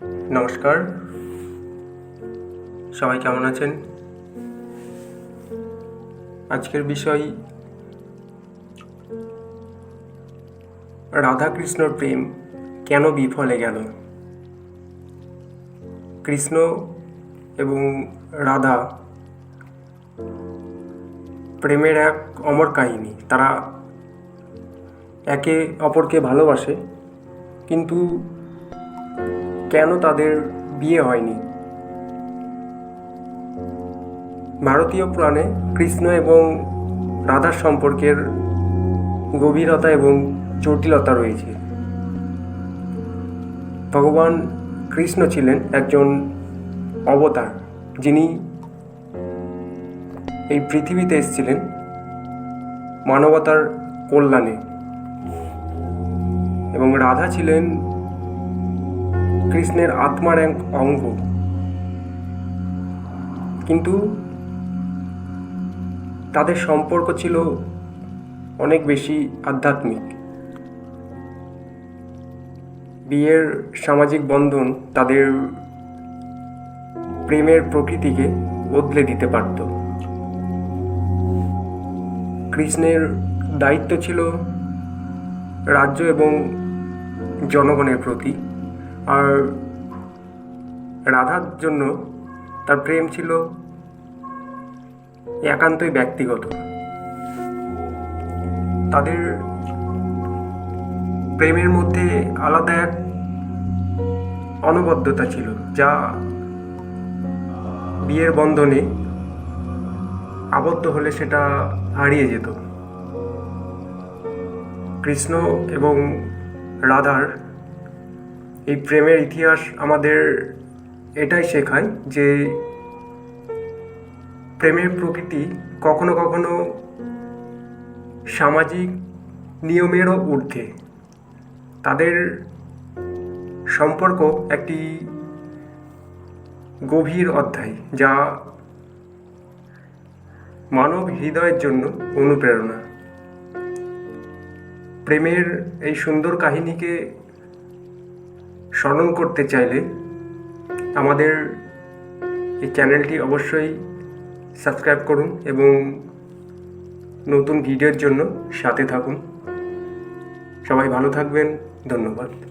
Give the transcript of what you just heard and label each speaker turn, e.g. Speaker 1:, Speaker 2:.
Speaker 1: নমস্কার, সবাই কেমন আছেন? আজকের বিষয় রাধা কৃষ্ণর প্রেম কেন বিফলে গেল। কৃষ্ণ এবং রাধা প্রেমের এক অমর কাহিনী। তারা একে অপরকে ভালোবাসে, কিন্তু কেন তাদের বিয়ে হয়নি? ভারতীয় পুরাণে কৃষ্ণ এবং রাধার সম্পর্কের গভীরতা এবং জটিলতা রয়েছে। ভগবান কৃষ্ণ ছিলেন একজন অবতার, যিনি এই পৃথিবীতে এসেছিলেন মানবতার কল্যাণে, এবং রাধা ছিলেন কৃষ্ণের আত্মার এক অঙ্গ। কিন্তু তাদের সম্পর্ক ছিল অনেক বেশি আধ্যাত্মিক। বিয়ের সামাজিক বন্ধন তাদের প্রেমের প্রকৃতিকে বদলে দিতে পারত। কৃষ্ণের দায়িত্ব ছিল রাজ্য এবং জনগণের প্রতি, আর রাধার জন্য তার প্রেম ছিল একান্তই ব্যক্তিগত। তাদের প্রেমের মধ্যে আলাদা এক অনবদ্যতা ছিল, যা বিয়ের বন্ধনে আবদ্ধ হলে সেটা হারিয়ে যেত। কৃষ্ণ এবং রাধার এই প্রেমের ইতিহাস আমাদের এটাই শেখায় যে প্রেমের প্রকৃতি কখনো কখনো সামাজিক নিয়মেরও ঊর্ধ্বে। তাদের সম্পর্ক একটি গভীর অধ্যায়, যা মানব হৃদয়ের জন্য অনুপ্রেরণা। প্রেমের এই সুন্দর কাহিনীকে স্মরণ করতে চাইলে আমাদের এই চ্যানেলটি অবশ্যই সাবস্ক্রাইব করুন এবং নতুন ভিডিওর জন্য সাথে থাকুন। সবাই ভালো থাকবেন। ধন্যবাদ।